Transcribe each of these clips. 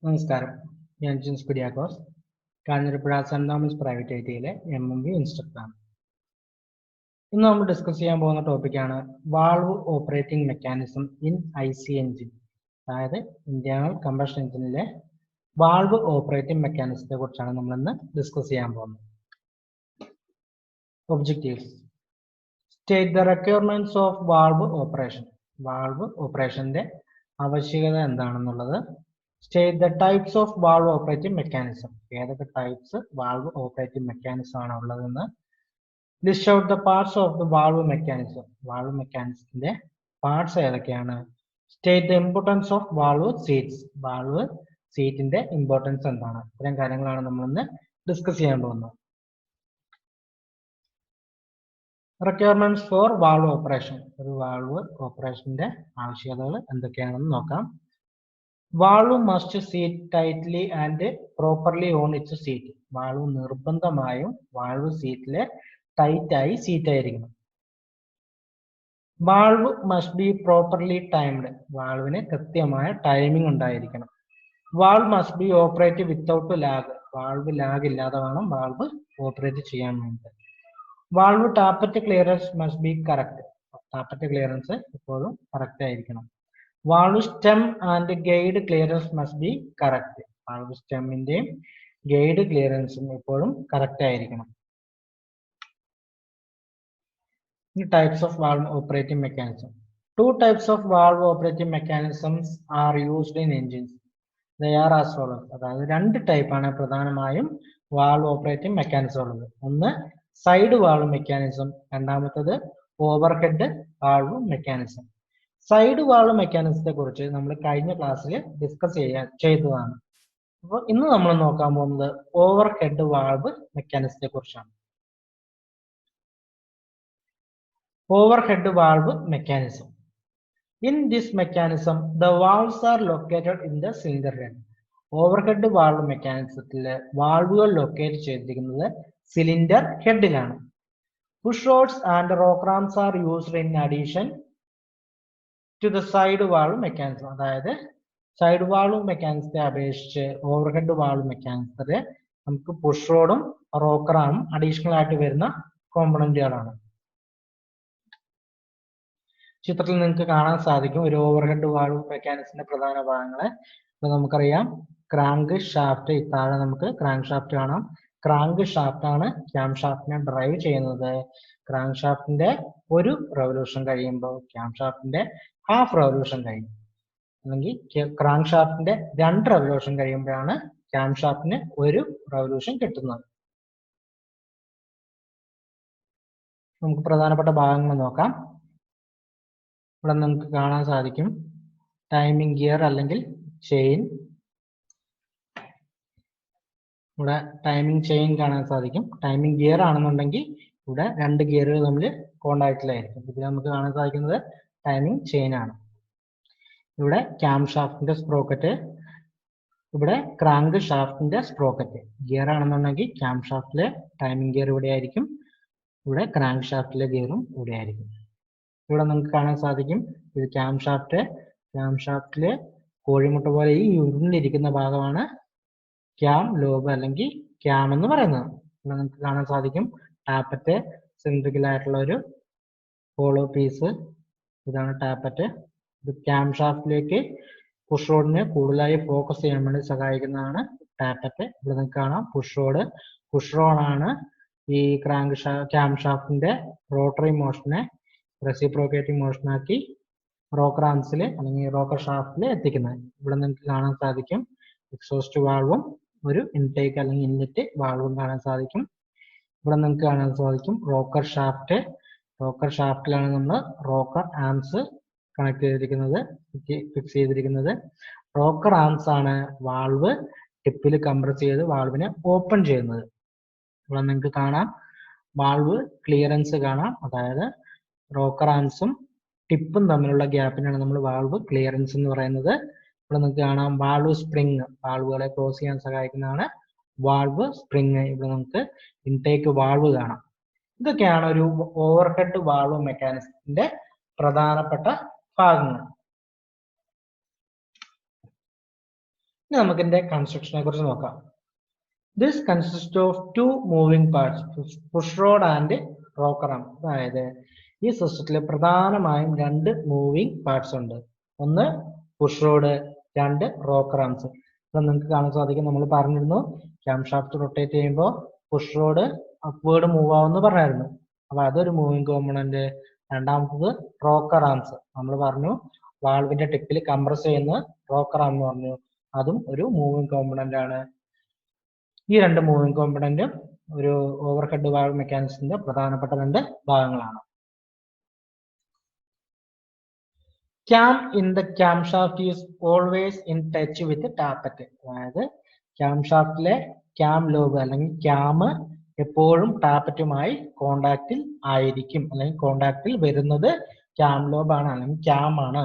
നമസ്കാരം, ഞാൻ Jins Kuriakose, Kanjirapuzha saint Thomas private ഐടിയിലെ MMB ഇൻസ്ട്രക്ടറാണ്. ഇന്ന് നമ്മൾ ഡിസ്കസ് ചെയ്യാൻ പോകുന്ന ടോപ്പിക്കാണ് valve operating mechanism in IC engine, അതായത് ഇന്റേണൽ കമ്പഷൻ എഞ്ചിനിലെ വാൾവ് ഓപ്പറേറ്റിംഗ് മെക്കാനിസത്തെ കുറിച്ചാണ് നമ്മൾ ഇന്ന് ഡിസ്കസ് ചെയ്യാൻ പോകുന്നത്. Objectives: state the requirements of valve operation. Valve ഓപ്പറേഷന്റെ ആവശ്യകത എന്താണെന്നുള്ളത്. State the types of valve operating mechanism. ഏതൊക്കെ ടൈപ്സ് വാൾവ് ഓപ്പറേറ്റിംഗ് മെക്കാനിസം ആണ് ഉള്ളതെന്ന്. List out the parts of the valve mechanism. Valve മെക്കാനിസത്തിന്റെ പാർട്സ് ഏതൊക്കെയാണ്. State the importance of valve seats. Valve സീറ്റിന്റെ importance എന്താണ്. ഇത്തരം കാര്യങ്ങളാണ് നമ്മൾ ഇന്ന് ഡിസ്കസ് ചെയ്യാൻ പോകുന്നത്. Requirements for valve operation. ഒരു വാൾവ് ഓപ്പറേഷന്റെ ആവശ്യകതകൾ എന്തൊക്കെയാണെന്ന് നോക്കാം. Valve must seat tightly and properly on its seat. Valve നിർബന്ധമായും വാൾവ് സീറ്റിലെ ടൈറ്റ് ആയി സീറ്റ് ആയിരിക്കണം. Valve must be properly timed. വാൾവിന് കൃത്യമായ ടൈമിംഗ് ഉണ്ടായിരിക്കണം. Valve must be operate without lag. Valve lag ഇല്ലാതെ വേണം വാൾവ് ഓപ്പറേറ്റ് ചെയ്യാൻ വേണ്ടി. Valve tappet clearance must be correct. Tappet clearance എപ്പോഴും കറക്റ്റ് ആയിരിക്കണം. Valve stem and guide clearance must be correct. Valve സ്റ്റെമ്മിന്റെയും ഗൈഡ് ക്ലിയറൻസും എപ്പോഴും കറക്റ്റ് ആയിരിക്കണം. Types of valve operating mechanism. Two types of valve operating mechanisms are used in engines. They are as follows. അതായത് രണ്ട് ടൈപ്പാണ് പ്രധാനമായും valve operating mechanism ഉള്ളത്. ഒന്ന് സൈഡ് വാൾവ് മെക്കാനിസം, രണ്ടാമത്തത് overhead valve mechanism. Side valve മെക്കാനിസത്തെ കുറിച്ച് നമ്മൾ കഴിഞ്ഞ ക്ലാസ്സിൽ ഡിസ്കസ് ചെയ്തതാണ്. അപ്പോൾ ഇന്ന് നമ്മൾ നോക്കാൻ പോകുന്നത് ഓവർഹെഡ് വാൾവ് മെക്കാനിസത്തെ കുറിച്ചാണ്. Overhead valve mechanism. In this mechanism, the valves are located in the cylinder head. Overhead valve mechanismത്തിലെ വാൾവുകൾ ലൊക്കേറ്റ് ചെയ്തിരിക്കുന്നത് സിലിണ്ടർ ഹെഡിലാണ്. Push rods and rocker arms are used in addition to the side valve mechanism. അതായത് side valve മെക്കാനിസത്തെ അപേക്ഷിച്ച് overhead valve മെക്കാനിസത്തില് നമുക്ക് push റോഡും rock റാമും അഡീഷണൽ ആയിട്ട് വരുന്ന കോമ്പണന്റുകളാണ്. ചിത്രത്തിൽ നിങ്ങൾക്ക് കാണാൻ സാധിക്കും ഒരു ഓവർഹെഡ് വാൾവ് മെക്കാനിസത്തിന്റെ പ്രധാന ഭാഗങ്ങളെ. ഇപ്പൊ നമുക്കറിയാം ക്രാങ്ക് ഷാഫ്റ്റ്. താഴെ നമുക്ക് ക്രാങ്ക് ഷാഫ്റ്റ് കാണാം. ക്രാങ്ക് ഷാഫ്റ്റ് ആണ് ക്യാം ഷാഫ്റ്റിനെ ഡ്രൈവ് ചെയ്യുന്നത്. ക്രാങ്ക് ഷാഫ്റ്റിന്റെ ഒരു റെവല്യൂഷൻ കഴിയുമ്പോൾ ക്യാം ഷാഫ്റ്റിന്റെ ഹാഫ് റെവല്യൂഷൻ കഴിയും. അല്ലെങ്കിൽ ക്രാങ്ക് ഷാഫ്റ്റിന്റെ 2 റെവല്യൂഷൻ കഴിയുമ്പോഴാണ് ക്യാം ഷാഫ്റ്റിന് ഒരു റെവല്യൂഷൻ കിട്ടുന്നത്. നമുക്ക് പ്രധാനപ്പെട്ട ഭാഗങ്ങൾ നോക്കാം. ഇവിടെ നമുക്ക് കാണാൻ സാധിക്കും ടൈമിംഗ് ഗിയർ അല്ലെങ്കിൽ ചെയിൻ. ഇവിടെ ടൈമിംഗ് ചെയിൻ കാണാൻ സാധിക്കും. ടൈമിംഗ് ഗിയർ ആണെന്നുണ്ടെങ്കിൽ ഇവിടെ 2 ഗിയറുകൾ തമ്മിൽ കോണ്ടാക്റ്റിലായിരിക്കും. ഇതിൽ നമുക്ക് കാണാൻ സാധിക്കുന്നത് ടൈമിംഗ് ചെയിൻ ആണ്. ഇവിടെ ക്യാം ഷാഫ്റ്റിന്റെ സ്പ്രോക്കറ്റ്, ഇവിടെ ക്രാങ്ക് ഷാഫ്റ്റിന്റെ സ്പ്രോക്കറ്റ്. ഗിയർ ആണെന്നുണ്ടെങ്കിൽ ക്യാം ഷാഫ്റ്റിലെ ടൈമിംഗ് ഗിയർ ഇവിടെ ആയിരിക്കും, ഇവിടെ ക്രാങ്ക് ഷാഫ്റ്റിലെ ഗിയറും ഇവിടെ ആയിരിക്കും. ഇവിടെ നമുക്ക് കാണാൻ സാധിക്കും ഇത് ക്യാം ഷാഫ്റ്റ്. ക്യാം ഷാഫ്റ്റില് കോഴിമുട്ട പോലെ ഈ ഉരുണ്ടിരിക്കുന്ന ഭാഗമാണ് ക്യാം ലോബ് അല്ലെങ്കിൽ ക്യാം എന്ന് പറയുന്നത്. ഇവിടെ നമുക്ക് കാണാൻ സാധിക്കും ടാപ്പറ്റ്, സിലിണ്ടറിക്കൽ ആയിട്ടുള്ള ഒരു ഹോളോ പീസ്. ഇതാണ് ടാപ്പറ്റ്. ഇത് ക്യാം ഷാഫ്റ്റിലേക്ക് പുഷ് റോഡിനെ കൂടുതലായി ഫോക്കസ് ചെയ്യാൻ വേണ്ടി സഹായിക്കുന്നതാണ് ടാപ്പറ്റ്. ഇവിടെ നിങ്ങൾക്ക് കാണാം പുഷ് റോഡ്. പുഷ് റോഡാണ് ഈ ക്യാം ഷാഫ്റ്റിന്റെ റോട്ടറി മോഷനെ റെസിപ്രോക്കേറ്റിംഗ് മോഷനാക്കി റോക്ക് റാംസിൽ അല്ലെങ്കിൽ റോക്കർ ഷാഫ്റ്റിൽ എത്തിക്കുന്നത്. ഇവിടെ നിങ്ങൾക്ക് കാണാൻ സാധിക്കും എക്സോസ്റ്റ് വാൾവും ഒരു ഇൻടേക്ക് അല്ലെങ്കിൽ ഇൻലെറ്റ് വാൾവും കാണാൻ സാധിക്കും. ഇവിടെ നിങ്ങൾക്ക് കാണാൻ സാധിക്കും റോക്കർ ഷാഫ്റ്റ്. റോക്കർ ഷാഫ്റ്റിലാണ് നമ്മൾ റോക്കർ ആംസ് കണക്ട് ചെയ്തിരിക്കുന്നത്, ഫിക്സ് ചെയ്തിരിക്കുന്നത്. റോക്കർ ആംസ് ആണ് വാൾവ് ടിപ്പിൽ കംപ്രസ് ചെയ്ത് വാൾവിനെ ഓപ്പൺ ചെയ്യുന്നത്. ഇവിടെ നിങ്ങൾക്ക് കാണാം വാൾവ് ക്ലിയറൻസ് കാണാം. അതായത് റോക്കർ ആംസും ടിപ്പും തമ്മിലുള്ള ഗ്യാപ്പിനാണ് നമ്മൾ വാൾവ് ക്ലിയറൻസ് എന്ന് പറയുന്നത്. ഇവിടെ നിങ്ങൾക്ക് കാണാം വാൾവ് സ്പ്രിങ്. വാൾവുകളെ ക്ലോസ് ചെയ്യാൻ സഹായിക്കുന്നതാണ് വാൾവ് സ്പ്രിങ്. ഇവിടെ നമുക്ക് ഇൻടേക്ക് വാൾവ് കാണാം. ഇതൊക്കെയാണ് ഒരു ഓവർഹെഡ് വാൾവ് മെക്കാനിസത്തിന്റെ പ്രധാനപ്പെട്ട ഭാഗങ്ങൾ. ഇനി നമുക്ക് ഇതിന്റെ കൺസ്ട്രക്ഷനെ കുറിച്ച് നോക്കാം. This consists of two moving parts, push rod and rocker arm. അതായത് ഈ സിസ്റ്റത്തിൽ പ്രധാനമായും രണ്ട് മൂവിംഗ് പാർട്സ് ഉണ്ട്. ഒന്ന് പുഷ് റോഡ്, രണ്ട് റോക്കർ ആംസ്. അപ്പൊ നിങ്ങൾക്ക് കാണാൻ സാധിക്കും, നമ്മൾ പറഞ്ഞിരുന്നു ക്യാം ഷാഫ്റ്റ് റൊട്ടേറ്റ് ചെയ്യുമ്പോൾ പുഷ് റോഡ് അപ്വേർഡ് മൂവ് ആവുമെന്ന് പറഞ്ഞായിരുന്നു. അപ്പൊ അതൊരു മൂവിംഗ് കോമ്പണന്റ്. രണ്ടാമത്തത് റോക്കർ ആംസ്. നമ്മൾ പറഞ്ഞു വാൾവിന്റെ ടിപ്പിൽ കംപ്രസ് ചെയ്യുന്ന റോക്കർ ആം എന്ന് പറഞ്ഞു, അതും ഒരു മൂവിംഗ് കോമ്പണന്റ് ആണ്. ഈ രണ്ട് മൂവിംഗ് കോമ്പണന്റും ഒരു ഓവർഹെഡ് വാൾവ് മെക്കാനിസത്തിന്റെ പ്രധാനപ്പെട്ട രണ്ട് ഭാഗങ്ങളാണ്. Cam in the cam shaft is always in touch with tappet. അതായത് ക്യാം ഷാഫ്റ്റിലെ ക്യാം ലോബ് അല്ലെങ്കിൽ ക്യാം എപ്പോഴും ടാപ്പറ്റുമായി കോണ്ടാക്റ്റിൽ ആയിരിക്കും, അല്ലെങ്കിൽ കോണ്ടാക്റ്റിൽ വരുന്നത് ക്യാം ലോബാണ് അല്ലെങ്കിൽ ക്യാം ആണ്.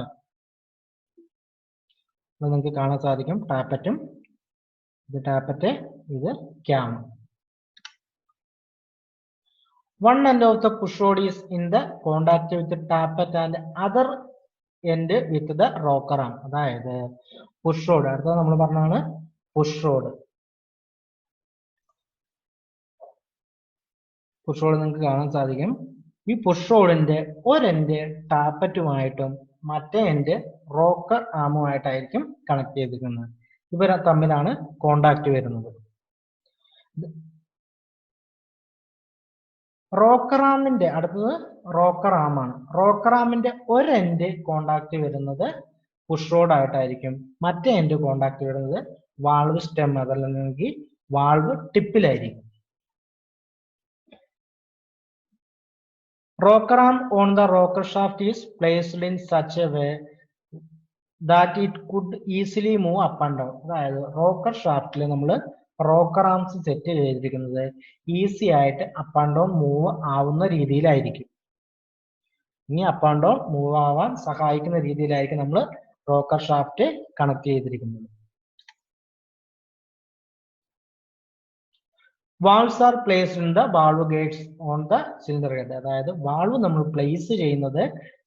നിങ്ങൾക്ക് കാണാൻ സാധിക്കും ടാപ്പറ്റും, ഇത് ടാപ്പറ്റ്, ഇത് cam. One end of the push rod is in the contact with the tappet and other end with the rocker arm. അതായത് പുഷ് റോഡ്, അടുത്തത് നമ്മൾ പറഞ്ഞാണ് പുഷ് റോഡ്. പുഷ് റോഡ് നിങ്ങൾക്ക് കാണാൻ സാധിക്കും, ഈ പുഷ് റോഡിന്റെ ഒരെൻഡ് ടാപ്പറ്റുമായിട്ടും മറ്റേ എൻഡ് റോക്കർ ആമുമായിട്ടായിരിക്കും കണക്ട് ചെയ്തിരിക്കുന്നത്. ഇവർ തമ്മിലാണ് കോണ്ടാക്ട് വരുന്നത്. റോക്കർ ആമിന്റെ അടുത്തത് റോക്കർ ആമാണ്. റോക്കർ ആമിന്റെ ഒരെൻഡ് കോണ്ടാക്ട് വരുന്നത് പുഷ് റോഡ് ആയിട്ടായിരിക്കും, മറ്റേ എൻഡ് കോണ്ടാക്ട് വരുന്നത് വാൾവ് സ്റ്റെം അതല്ലെങ്കിൽ valve ടിപ്പിലായിരിക്കും. Rocker arm on the rocker shaft is placed in such a way that it could easily move up and down. അതായത് rocker ഷാഫ്റ്റിൽ നമ്മൾ rocker arms set ചെയ്തിരിക്കുന്നത് easy ആയിട്ട് up and down move ആവുന്ന രീതിയിലായിരിക്കും. ഇനി up and down move ആവാൻ സഹായിക്കുന്ന രീതിയിലായിരിക്കും നമ്മൾ റോക്കർ ഷാഫ്റ്റ് കണക്ട് ചെയ്തിരിക്കുന്നത്. Valves are placed in the valve gates on the cylinder head. അതായത് വാൾവ് നമ്മൾ പ്ലേസ് ചെയ്യുന്നത്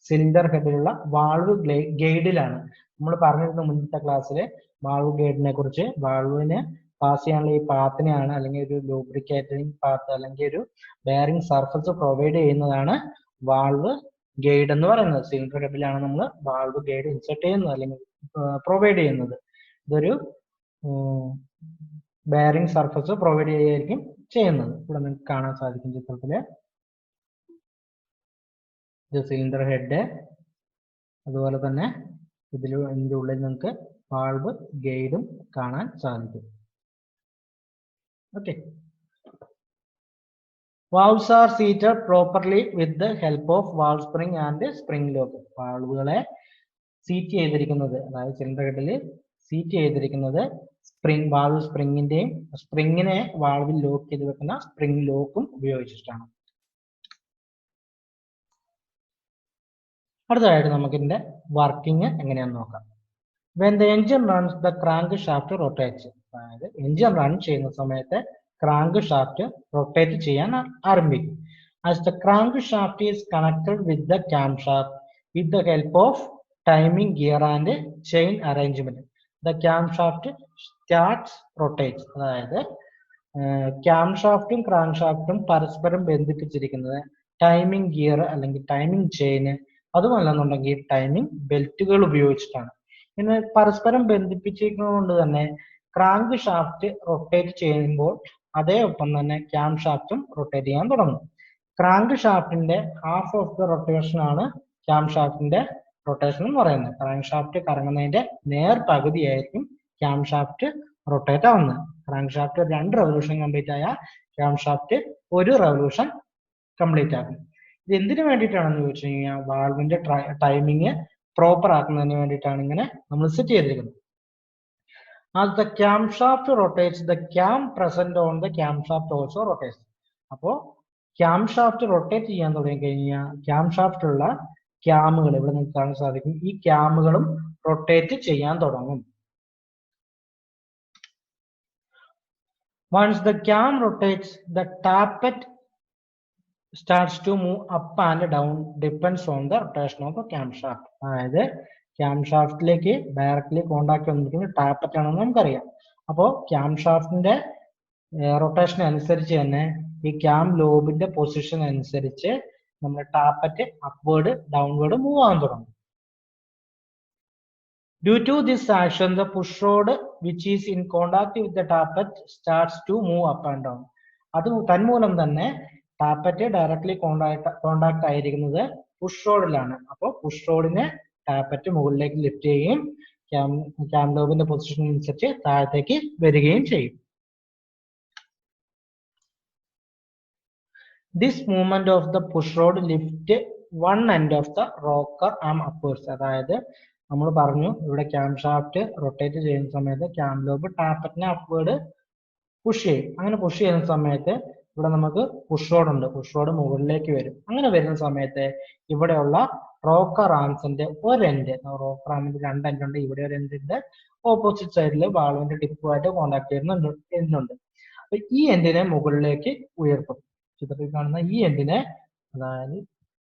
സിലിണ്ടർ ഹെഡിലുള്ള വാൾവ് ഗൈഡിലാണ്. നമ്മൾ പറഞ്ഞിരുന്ന മുന്നത്തെ ക്ലാസ്സിൽ വാൾവ് ഗൈഡിനെ കുറിച്ച്. വാൾവിന് പാസ് ചെയ്യാനുള്ള ഈ പാത്തിനെയാണ്, അല്ലെങ്കിൽ ഒരു ലൂബ്രിക്കേറ്റിംഗ് പാത്ത് അല്ലെങ്കിൽ ഒരു ബെയറിംഗ് സർഫസ് പ്രൊവൈഡ് ചെയ്യുന്നതാണ് വാൾവ് ഗൈഡ് എന്ന് പറയുന്നത്. സിലിണ്ടർ ഹെഡിലാണ് നമ്മൾ വാൾവ് ഗൈഡ് ഇൻസെർട്ട് ചെയ്യുന്നത് അല്ലെങ്കിൽ പ്രൊവൈഡ് ചെയ്യുന്നത്. ഇതൊരു ബെയറിംഗ് സർഫസ് പ്രൊവൈഡ് ചെയ്യുകയായിരിക്കും ചെയ്യുന്നത്. ഇവിടെ നിങ്ങൾക്ക് കാണാൻ സാധിക്കും ചിത്രത്തില് ഇത് സിലിണ്ടർ ഹെഡ്, അതുപോലെ തന്നെ ഇതിന്റെ ഉള്ളിൽ നിങ്ങൾക്ക് വാൾവ് ഗൈഡും കാണാൻ സാധിക്കും. Okay, valves are seated properly with the help of valve spring and spring lock. വാൾവുകളെ സീറ്റ് ചെയ്തിരിക്കുന്നത്, അതായത് സിലിണ്ടർ ഹെഡിൽ സീറ്റ് ചെയ്തിരിക്കുന്നത് സ്പ്രിംഗ് വാൾവ് സ്പ്രിങ്ങിന്റെയും സ്പ്രിങ്ങിനെ വാൾവിൽ ലോക്ക് ചെയ്ത് വെക്കുന്ന സ്പ്രിംഗ് ലോക്കും ഉപയോഗിച്ചിട്ടാണ്. അടുത്തതായിട്ട് നമുക്ക് ഇതിന്റെ വർക്കിംഗ് എങ്ങനെയാണെന്ന് നോക്കാം. When the engine runs, the crank shaft rotates. അതായത് എഞ്ചിൻ റൺ ചെയ്യുന്ന സമയത്ത് ക്രാങ്ക് ഷാഫ്റ്റ് റൊട്ടേറ്റ് ചെയ്യാൻ ആരംഭിക്കും. As the crank shaft is connected with the camshaft with the help of timing gear and chain arrangement, the camshaft starts rotates. അതായത് cam ഷാഫ്റ്റും crank ഷാഫ്റ്റും പരസ്പരം ബന്ധിപ്പിച്ചിരിക്കുന്നത് timing gear അല്ലെങ്കിൽ timing ചെയിന്, അതുമല്ലെന്നുണ്ടെങ്കിൽ timing ബെൽറ്റുകൾ ഉപയോഗിച്ചിട്ടാണ്. ഇങ്ങനെ പരസ്പരം ബന്ധിപ്പിച്ചിരിക്കുന്നത് കൊണ്ട് തന്നെ ക്രാങ്ക് ഷാഫ്റ്റ് റൊട്ടേറ്റ് ചെയ്യുമ്പോൾ അതേയൊപ്പം തന്നെ ക്യാം ഷാഫ്റ്റും റൊട്ടേറ്റ് ചെയ്യാൻ തുടങ്ങും. ക്രാങ്ക് ഷാഫ്റ്റിന്റെ ഹാഫ് ഓഫ് ദ റൊട്ടേഷൻ ആണ് ക്യാം ഷാഫ്റ്റിന്റെ റൊട്ടേഷൻ എന്ന് പറയുന്നത്. ക്രാങ്ക് ഷാഫ്റ്റ് കറങ്ങുന്നതിന്റെ നേർ പകുതിയായിരിക്കും ക്യാം ഷാഫ്റ്റ് റൊട്ടേറ്റ് ആവുന്നത്. ക്രാങ്ക് ഷാഫ്റ്റ് 2 റെവല്യൂഷൻ കംപ്ലീറ്റ് ആയാൽ ക്യാം ഷാഫ്റ്റ് 1 റെവല്യൂഷൻ കംപ്ലീറ്റ് ആക്കും. ഇത് എന്തിനു വേണ്ടിയിട്ടാണെന്ന് ചോദിച്ചു കഴിഞ്ഞാൽ വാൾവിന്റെ ടൈമിങ് പ്രോപ്പർ ആക്കുന്നതിന് വേണ്ടിയിട്ടാണ് ഇങ്ങനെ നമ്മൾ സെറ്റ് ചെയ്തിരിക്കുന്നത്. As the camshaft rotates, the cam present on the camshaft also rotates. അപ്പോൾ ക്യാംഷാഫ്റ്റ് റൊട്ടേറ്റ് ചെയ്യാൻ തുടങ്ങി കഴിഞ്ഞാൽ ക്യാംഷാഫ്റ്റിലുള്ള ക്യാമുകൾ ഇവിടെ നിങ്ങൾക്ക് കാണാൻ സാധിക്കും, ഈ ക്യാമുകളും റൊട്ടേറ്റ് ചെയ്യാൻ തുടങ്ങും. Once the cam rotates, the tappet starts to move up and down depends on the rotation of the camshaft. അതായത് ക്യാം ഷാഫ്റ്റിലേക്ക് ഡയറക്റ്റ്ലി കോണ്ടാക്ട് വന്നിരിക്കുന്നത് ടാപ്പറ്റ് ആണെന്ന് നമുക്കറിയാം. അപ്പോൾ ക്യാം ഷാഫ്റ്റിന്റെ റൊട്ടേഷൻ അനുസരിച്ച് തന്നെ ഈ ക്യാം ലോബിന്റെ പൊസിഷൻ അനുസരിച്ച് നമ്മുടെ ടാപ്പറ്റ് അപ്വേർഡ് ഡൗൺവേർഡ് മൂവ് ആവാൻ തുടങ്ങും. Due to this action, the push rod which is in contact with the tappet starts to move up and down. അത് തന്മൂലം തന്നെ ടാപ്പറ്റ് ഡയറക്ട്ലി കോണ്ടാക്ട് ആയിരിക്കുന്നത് പുഷ് റോഡിലാണ്. അപ്പോൾ പുഷ് റോഡിനെ ടാപ്പറ്റ് മുകളിലേക്ക് ലിഫ്റ്റ് ചെയ്യുകയും ക്യാം ലോബിന്റെ പൊസിഷൻ അനുസരിച്ച് താഴത്തേക്ക് വരികയും ചെയ്യും. This movement of the push rod lift one end of the rocker arm upwards. അതായത് നമ്മൾ പറഞ്ഞു ഇവിടെ ക്യാം ഷാഫ്റ്റ് റൊട്ടേറ്റ് ചെയ്യുന്ന സമയത്ത് ക്യാം ലോബ് ടാപ്പറ്റിനെ അപ്വേർഡ് പുഷ് ചെയ്യും. അങ്ങനെ പുഷ് ചെയ്യുന്ന സമയത്ത് ഇവിടെ നമുക്ക് പുഷ് റോഡ് ഉണ്ട്. പുഷ് റോഡ് മുകളിലേക്ക് വരും. അങ്ങനെ വരുന്ന സമയത്ത് ഇവിടെയുള്ള റോക്കർ ആംസിന്റെ ഒരു എൻഡ്, റോക്കർ ആമിന്റെ രണ്ട് എൻഡ് ഉണ്ട്. ഇവിടെ ഒരു എൻഡ് ഉണ്ട്. ഓപ്പോസിറ്റ് സൈഡിൽ വാൾവിന്റെ ടിപ്പുമായിട്ട് കോണ്ടാക്ട് ചെയ്യുന്നുണ്ട്. അപ്പൊ ഈ എൻഡിനെ മുകളിലേക്ക് ഉയർത്തും. ചിത്രത്തിൽ കാണുന്ന ഈ എൻഡിനെ, അതായത്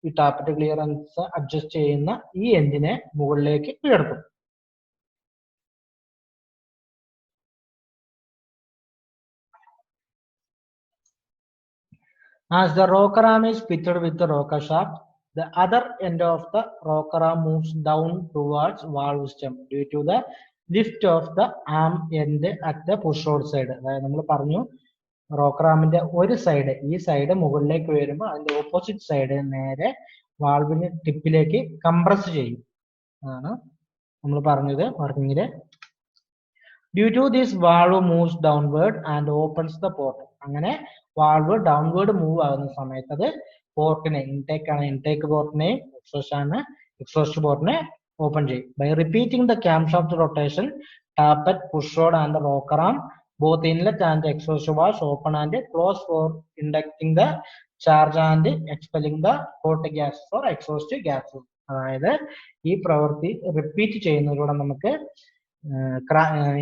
ഈ ടാപ്പറ്റ് ക്ലിയറൻസ് അഡ്ജസ്റ്റ് ചെയ്യുന്ന ഈ എൻഡിനെ മുകളിലേക്ക് ഉയർത്തും. As the rocker arm is fitted with the rocker shaft, the other end of the rocker arm moves down towards valve stem due to the lift of the arm end at the push rod side. അതായത് നമ്മൾ പറഞ്ഞു rocker ആമിന്റെ ഒരു side, ഈ side മുകളിലേക്ക് വരുമ്പോൾ അതിന്റെ opposite side നേരെ വാൾവിന്റെ ടിപ്പിലേക്ക് compress ചെയ്യും. അതാണ് നമ്മൾ പറഞ്ഞത് വർക്കിങ്ങില്. Due to this valve moves downward and opens the port. അങ്ങനെ വാൾവ് ഡൗൺവേർഡ് മൂവ് ആകുന്ന സമയത്ത് അത് പോർട്ടിനെ, ഇൻടേക്ക് ആണ് ഇൻടേക്ക് പോർട്ടിനെയും എക്സോസ്റ്റ് ആണ് എക്സോസ്റ്റ് പോർട്ടിനെ ഓപ്പൺ ചെയ്യും. By repeating the cam shaft rotation, tappet, push rod and rocker arm both inlet and exhaust was open and closed for inducting the charge and expelling the hot gas or exhaust gases. അതായത് ഈ പ്രവൃത്തി repeat ചെയ്യുന്നതിലൂടെ നമുക്ക്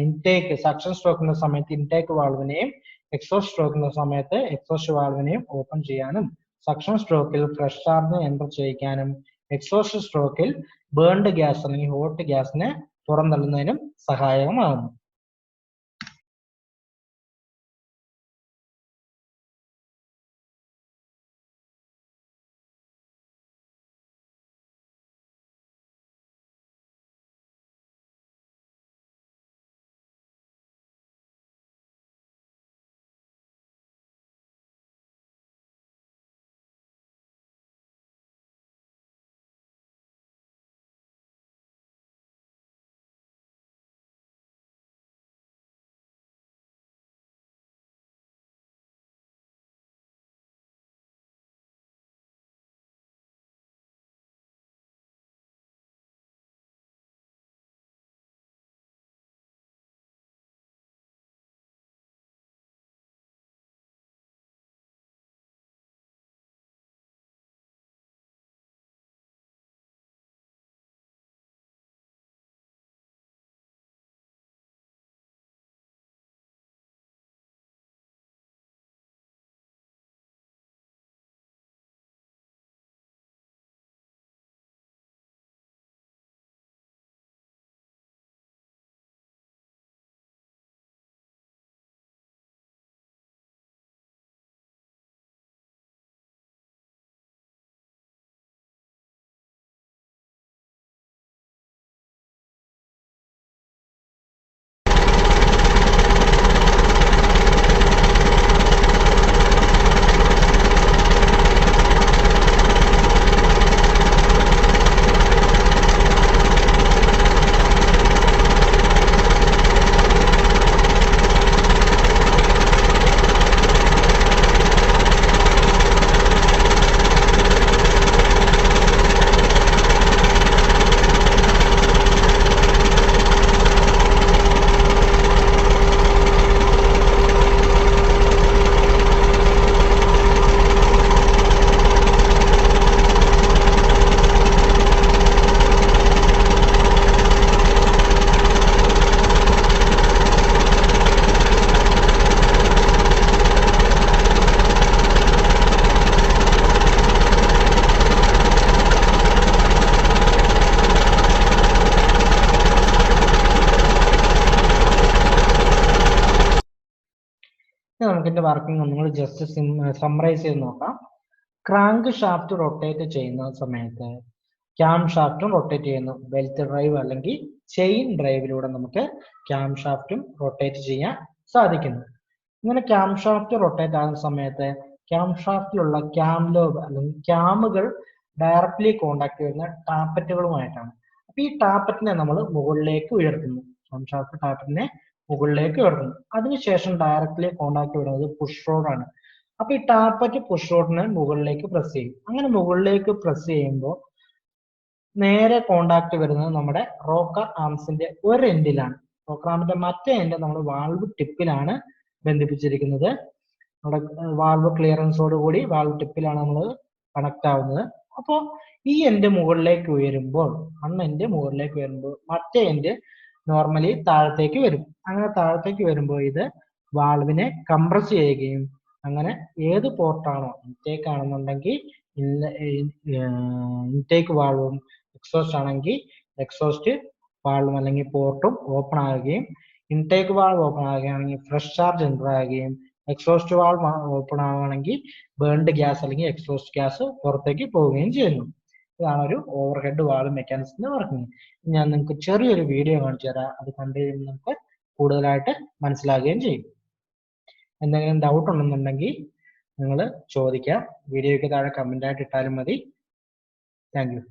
intake suction സ്ട്രോക്കിന്റെ സമയത്ത് intake വാൾവിനെയും exhaust സ്ട്രോക്കിന്റെ സമയത്ത് exhaust വാൾവിനെയും open ചെയ്യാനും സക്ഷൻ സ്ട്രോക്കിൽ ഫ്രഷ് ചാർജ് എൻ്റർ ചെയ്യിക്കാനും എക്സോസ്റ്റ് സ്ട്രോക്കിൽ ബേൺഡ് ഗ്യാസ് അല്ലെങ്കിൽ ഹോട്ട് ഗ്യാസിനെ പുറന്തള്ളുന്നതിനും സഹായകമാകുന്നു. നമുക്ക് ഇതിന്റെ വർക്കിംഗ് ഒന്നുകൂടി ജസ്റ്റ് സമ്മറൈസ് ചെയ്ത് നോക്കാം. ക്രാങ്ക് ഷാഫ്റ്റ് റൊട്ടേറ്റ് ചെയ്യുന്ന സമയത്ത് ക്യാം ഷാഫ്റ്റും റൊട്ടേറ്റ് ചെയ്യുന്നു. ബെൽറ്റ് ഡ്രൈവ് അല്ലെങ്കിൽ ചെയിൻ ഡ്രൈവിലൂടെ നമുക്ക് ക്യാം ഷാഫ്റ്റും റൊട്ടേറ്റ് ചെയ്യാൻ സാധിക്കുന്നു. ഇങ്ങനെ ക്യാം ഷാഫ്റ്റ് റൊട്ടേറ്റ് ആകുന്ന സമയത്ത് ക്യാം ഷാഫ്റ്റിലുള്ള ക്യാം ലോബ് അല്ലെങ്കിൽ ക്യാമുകൾ ഡയറക്ട്ലി കോണ്ടാക്ട് ചെയ്യുന്ന ടാപ്പറ്റുകളുമായിട്ടാണ്. അപ്പൊ ഈ ടാപ്പറ്റിനെ നമ്മൾ മുകളിലേക്ക് ഉയർത്തുന്നു. ക്യാം ഷാഫ്റ്റ് ടാപ്പറ്റിനെ മുകളിലേക്ക് ഉയർത്തുന്നു. അതിനുശേഷം ഡയറക്ട്ലി കോണ്ടാക്ട് വരുന്നത് പുഷ് റോഡാണ്. അപ്പൊ ഈ ടാപ്പറ്റ് പുഷ് റോഡിനെ മുകളിലേക്ക് പ്രസ് ചെയ്യും. അങ്ങനെ മുകളിലേക്ക് പ്രസ് ചെയ്യുമ്പോൾ നേരെ കോണ്ടാക്ട് വരുന്നത് നമ്മുടെ റോക്കർ ആംസിന്റെ ഒരു എൻഡിലാണ്. റോക്കർ ആംസിന്റെ മറ്റേ എൻഡ് നമ്മൾ വാൾവ് ടിപ്പിലാണ് ബന്ധിപ്പിച്ചിരിക്കുന്നത്. നമ്മുടെ വാൾവ് ക്ലിയറൻസോട് കൂടി വാൾവ് ടിപ്പിലാണ് നമ്മൾ കണക്ട് ആവുന്നത്. അപ്പോൾ ഈ എൻഡ് മുകളിലേക്ക് ഉയരുമ്പോൾ എൻഡ് മുകളിലേക്ക് വരുമ്പോൾ മറ്റേ എൻഡ് നോർമലി താഴത്തേക്ക് വരും. അങ്ങനെ താഴത്തേക്ക് വരുമ്പോൾ ഇത് വാൾവിനെ കംപ്രസ് ചെയ്യുകയും അങ്ങനെ ഏത് പോർട്ടാണോ ഇൻടേക്ക് ആണെന്നുണ്ടെങ്കിൽ ഇൻടേക്ക് വാൾവും എക്സോസ്റ്റ് ആണെങ്കിൽ എക്സോസ്റ്റ് വാൾവും അല്ലെങ്കിൽ പോർട്ടും ഓപ്പൺ ആകുകയും ഇൻടേക്ക് വാൾവ് ഓപ്പൺ ആകുകയാണെങ്കിൽ ഫ്രഷ് ചാർജ് എൻ്റർ ആകുകയും എക്സോസ്റ്റ് വാൾവ് ഓപ്പൺ ആവുകയാണെങ്കിൽ ബേൺഡ് ഗ്യാസ് അല്ലെങ്കിൽ എക്സോസ്റ്റ് ഗ്യാസ് പുറത്തേക്ക് പോവുകയും ചെയ്യുന്നു. ഇതാണ് ഒരു ഓവർഹെഡ് വാൾവ് മെക്കാനിസത്തിന്റെ വർക്കിംഗ്. ഞാൻ നിങ്ങൾക്ക് ചെറിയൊരു വീഡിയോ കാണിച്ചു തരാം. അത് കണ്ടു കഴിയുമ്പോൾ നമുക്ക് കൂടുതലായിട്ട് മനസ്സിലാകുകയും ചെയ്യും. എന്തെങ്കിലും ഡൗട്ട് ഉണ്ടെന്നുണ്ടെങ്കിൽ നിങ്ങൾ ചോദിക്കാം. വീഡിയോയ്ക്ക് താഴെ കമന്റ് ആയിട്ട് ഇട്ടാലും മതി. Thank you.